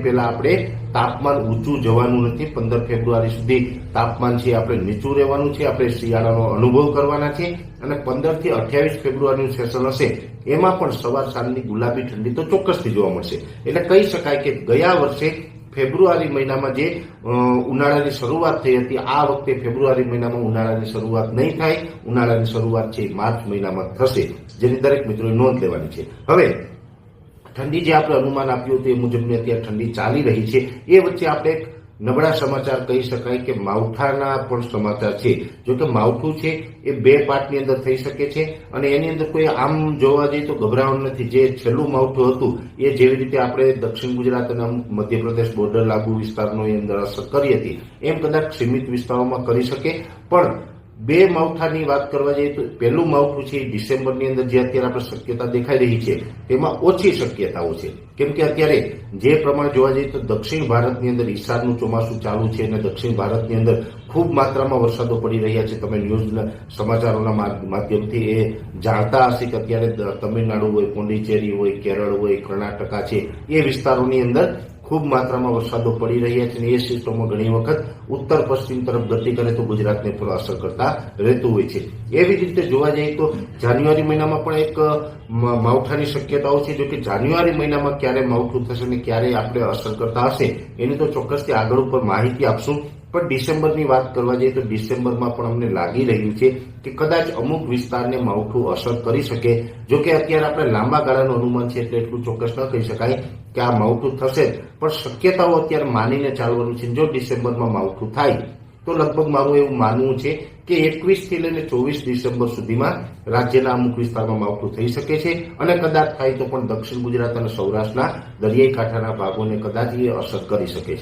પહેલા આપણે તાપમાન ઊંચું જવાનું નથી। 15 ફેબ્રુઆરી સુધી તાપમાન છે આપણે નીચું રહેવાનું છે। આપણે શિયાળાનો અનુભવ કરવાના છે અને 15 થી 28 ફેબ્રુઆરીનું સેશન હશે એમાં પણ સવાર સાંજની ગુલાબી ઠંડી તો ચોક્કસથી જોવા મળશે। એટલે કહી શકાય કે ગયા વર્ષે ફેબ્રુઆરી મહિનામાં જે ઉનાળાની શરૂઆત થઈ હતી, આ વખતે ફેબ્રુઆરી મહિનામાં ઉનાળાની શરૂઆત નહીં થાય। ઉનાળાની શરૂઆત છે માર્ચ મહિનામાં થશે, જેની દરેક મિત્રોએ નોંધ લેવાની છે। હવે ઠંડી જે આપણે અનુમાન આપ્યું હતું એ મુજબની અત્યારે ઠંડી ચાલી રહી છે। એ વચ્ચે આપણે એક નબળા સમાચાર કહી શકાય કે માવઠાના પણ સમાચાર છે। જો કે માવઠું છે એ બે પાર્ટની અંદર થઈ શકે છે અને એની અંદર કોઈ આમ જોવા જઈએ તો ગભરાવાનું નથી। જે છેલ્લું માવઠું હતું એ જેવી રીતે આપણે દક્ષિણ ગુજરાત અને મધ્યપ્રદેશ બોર્ડર લાગુ વિસ્તારનો એ અંદર અસર કરી હતી એમ કદાચ સીમિત વિસ્તારોમાં કરી શકે। પણ બે માવઠાની વાત કરવા જઈએ તો પહેલું માવઠું છે ડિસેમ્બરની અંદર જે અત્યારે આપણે શક્યતા દેખાઈ રહી છે તેમાં ઓછી શક્યતાઓ છે। કેમ કે અત્યારે જે પ્રમાણે જોવા જઈએ તો દક્ષિણ ભારતની અંદર ઈશાનનું ચોમાસું ચાલુ છે અને દક્ષિણ ભારતની અંદર ખૂબ માત્રામાં વરસાદો પડી રહ્યા છે। તમે ન્યૂઝ સમાચારોના માધ્યમથી એ જાણતા હશે કે અત્યારે તમિલનાડુ હોય, પોંડિચેરી હોય, કેરળ હોય, કર્ણાટકા છે એ વિસ્તારોની અંદર ખૂબ માત્રામાં વરસાદો પડી રહ્યા છે અને એ સિસ્ટમો ઘણી વખત ઉત્તર પશ્ચિમ તરફ ગતિ કરે તો ગુજરાતને પણ અસર કરતા રહેતું હોય છે। એવી જ રીતે જોવા જઈએ તો જાન્યુઆરી મહિનામાં પણ એક માવઠાની શક્યતાઓ છે। જો કે જાન્યુઆરી મહિનામાં ક્યારે માવઠું થશે અને ક્યારે આપણે અસર કરતા હશે એની તો ચોક્કસથી આગળ ઉપર માહિતી આપશું। પણ ડિસેમ્બરની વાત કરવા જઈએ તો ડિસેમ્બરમાં પણ અમને લાગી રહ્યું છે કે કદાચ અમુક વિસ્તારને માવઠું અસર કરી શકે। જો કે અત્યારે આપણે લાંબા ગાળાનું અનુમાન છે એટલે એટલું ચોક્કસ ન કહી શકાય કે આ માવઠું થશે, પણ શક્યતાઓ અત્યારે માનીને ચાલવાનું છે। જો ડિસેમ્બરમાં માવઠું થાય તો લગભગ મારું એવું માનવું છે કે 21 થી લઈને 24 ડિસેમ્બર સુધીમાં રાજ્યના અમુક વિસ્તારમાં માવઠું થઈ શકે છે અને કદાચ થાય તો પણ દક્ષિણ ગુજરાત અને સૌરાષ્ટ્રના દરિયાઈ કાંઠાના ભાગોને કદાચ એ અસર કરી શકે છે।